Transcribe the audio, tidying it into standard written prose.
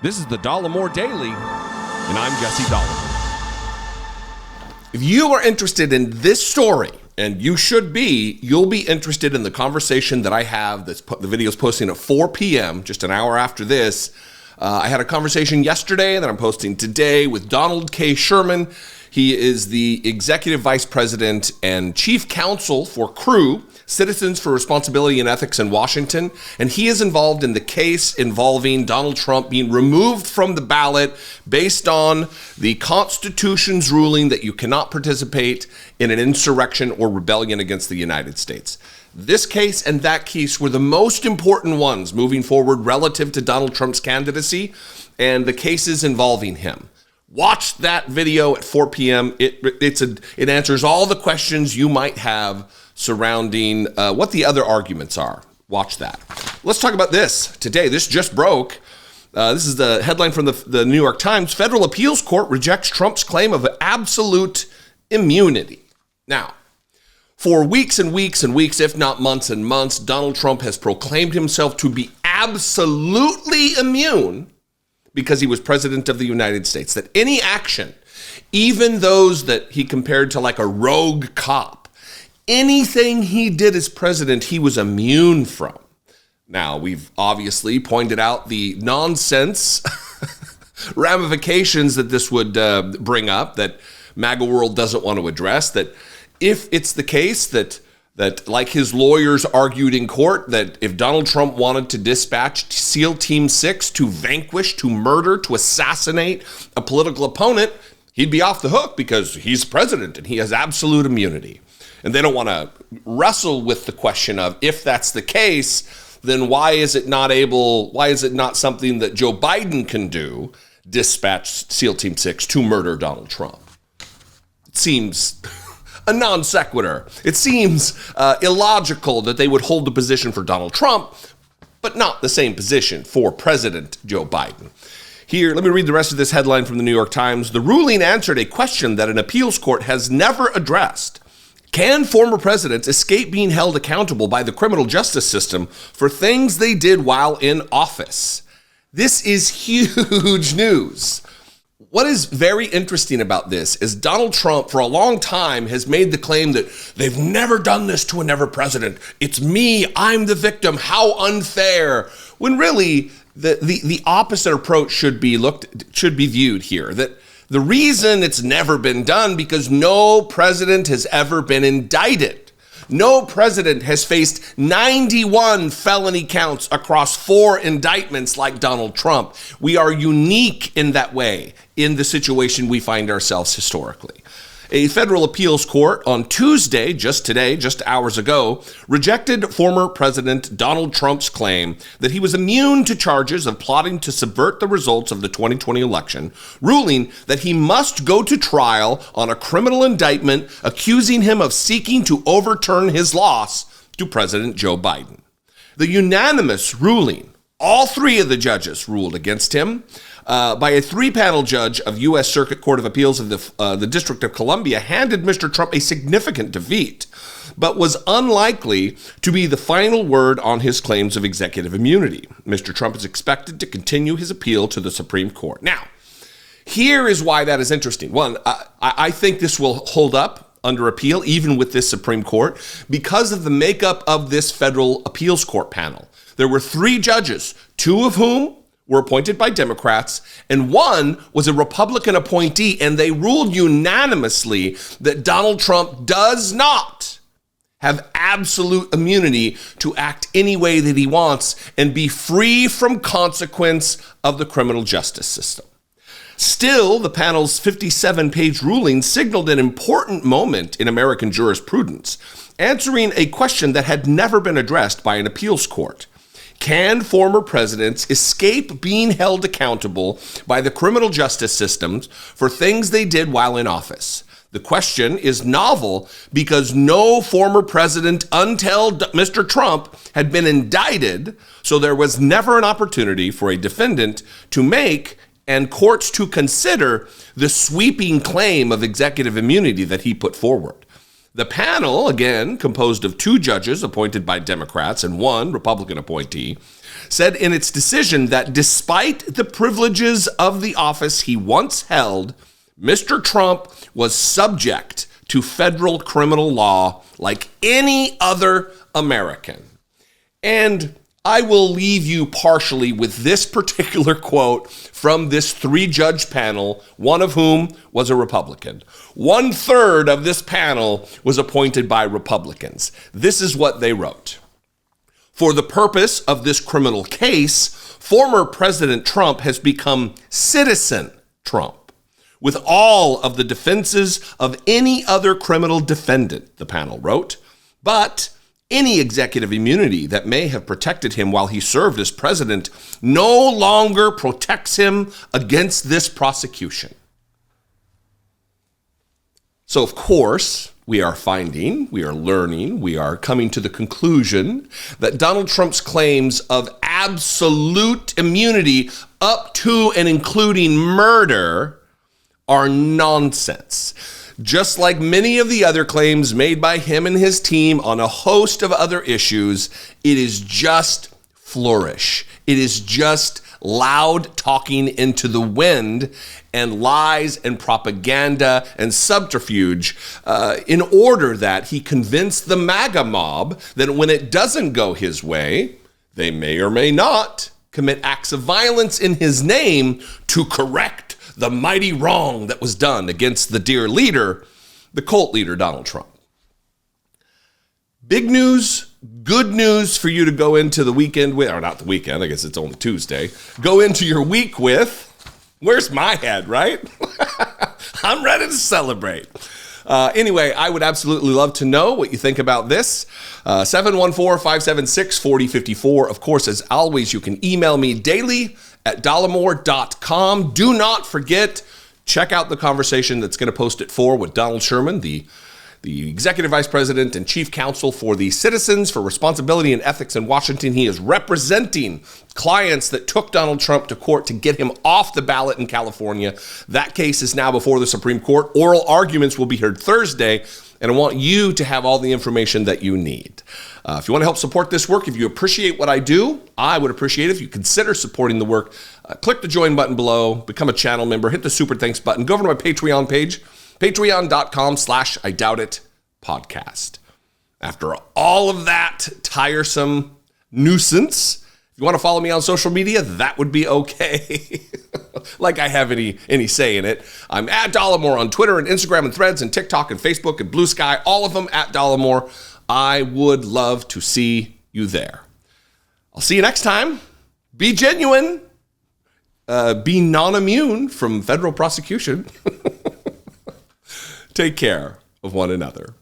This is the Dollemore Daily, and I'm Jesse Dollemore. If you are interested in this story, and you should be, you'll be interested in the conversation that I have. The video's posting at 4 p.m., just an hour after this. I had a conversation yesterday that I'm posting today with Donald K. Sherman. He is the Executive Vice President and Chief Counsel for CREW, Citizens for Responsibility and Ethics in Washington, and he is involved in the case involving Donald Trump being removed from the ballot based on the Constitution's ruling that you cannot participate in an insurrection or rebellion against the United States. This case and that case were the most important ones moving forward relative to Donald Trump's candidacy and the cases involving him. Watch that video at 4 p.m. It answers all the questions you might have surrounding what the other arguments are. Watch that. Let's talk about this today. This just broke. This is the headline from the New York Times. Federal Appeals Court rejects Trump's claim of absolute immunity. Now, for weeks and weeks and weeks, if not months and months, Donald Trump has proclaimed himself to be absolutely immune because he was president of the United States. That any action, even those that he compared to like a rogue cop, anything he did as president, he was immune from. Now, we've obviously pointed out the nonsense ramifications that this would bring up, that MAGA world doesn't want to address, that if it's the case that like his lawyers argued in court, that if Donald Trump wanted to dispatch SEAL Team 6 to vanquish, to murder, to assassinate a political opponent, he'd be off the hook because he's president and he has absolute immunity. And they don't want to wrestle with the question of, if that's the case, then why is it not something that Joe Biden can do, dispatch SEAL Team 6 to murder Donald Trump? It seems a non sequitur. It seems illogical that they would hold the position for Donald Trump, but not the same position for President Joe Biden. Here, let me read the rest of this headline from the New York Times. The ruling answered a question that an appeals court has never addressed. Can former presidents escape being held accountable by the criminal justice system for things they did while in office? This is huge news. What is very interesting about this is Donald Trump, for a long time, has made the claim that they've never done this to another president. It's me, I'm the victim, how unfair. When really, the opposite approach should be viewed here. That the reason it's never been done because no president has ever been indicted. No president has faced 91 felony counts across 4 indictments like Donald Trump. We are unique in that way in the situation we find ourselves historically. A federal appeals court on Tuesday, just hours ago, rejected former President Donald Trump's claim that he was immune to charges of plotting to subvert the results of the 2020 election, ruling that he must go to trial on a criminal indictment accusing him of seeking to overturn his loss to President Joe Biden. The unanimous ruling, all 3 of the judges ruled against him, by a 3-panel judge of U.S. Circuit Court of Appeals of the District of Columbia, handed Mr. Trump a significant defeat, but was unlikely to be the final word on his claims of executive immunity. Mr. Trump is expected to continue his appeal to the Supreme Court. Now, here is why that is interesting. One, I think this will hold up under appeal, even with this Supreme Court, because of the makeup of this federal appeals court panel. There were 3 judges, 2 of whom were appointed by Democrats, and 1 was a Republican appointee, and they ruled unanimously that Donald Trump does not have absolute immunity to act any way that he wants and be free from consequence of the criminal justice system. Still, the panel's 57-page ruling signaled an important moment in American jurisprudence, answering a question that had never been addressed by an appeals court. Can former presidents escape being held accountable by the criminal justice systems for things they did while in office? The question is novel because no former president until Mr. Trump had been indicted, so there was never an opportunity for a defendant to make and courts to consider the sweeping claim of executive immunity that he put forward. The panel, again, composed of 2 judges appointed by Democrats and 1 Republican appointee, said in its decision that despite the privileges of the office he once held, Mr. Trump was subject to federal criminal law like any other American. And I will leave you partially with this particular quote from this 3-judge panel, one of whom was a Republican. 1/3 of this panel was appointed by Republicans. This is what they wrote. For the purpose of this criminal case, former President Trump has become citizen Trump, with all of the defenses of any other criminal defendant, the panel wrote. But any executive immunity that may have protected him while he served as president no longer protects him against this prosecution. So, of course, we are learning, we are coming to the conclusion that Donald Trump's claims of absolute immunity up to and including murder are nonsense. Just like many of the other claims made by him and his team on a host of other issues, it is just flourish. It is just loud talking into the wind and lies and propaganda and subterfuge in order that he convince the MAGA mob that when it doesn't go his way, they may or may not commit acts of violence in his name to correct the mighty wrong that was done against the dear leader, the cult leader, Donald Trump. Big news, good news for you to go into the weekend with, or not the weekend, I guess it's only Tuesday. Go into your week with, where's my head, right? I'm ready to celebrate. Anyway, I would absolutely love to know what you think about this. 714-576-4054. Of course, as always, you can email me daily at dollemore.com. Do not forget, check out the conversation that's going to post at 4 with Donald Sherman, the Executive Vice President and Chief Counsel for the Citizens for Responsibility and Ethics in Washington. He is representing clients that took Donald Trump to court to get him off the ballot in California. That case is now before the Supreme Court. Oral arguments will be heard Thursday, and I want you to have all the information that you need. If you want to help support this work, if you appreciate what I do, I would appreciate it if you consider supporting the work. Click the join button below, become a channel member, hit the super thanks button, go over to my Patreon page, patreon.com/IDoubtIt-podcast. After all of that tiresome nuisance, if you want to follow me on social media, that would be okay. Like I have any say in it. I'm at Dollemore on Twitter and Instagram and Threads and TikTok and Facebook and Blue Sky, all of them at Dollemore. I would love to see you there. I'll see you next time. Be genuine. Be non-immune from federal prosecution. Take care of one another.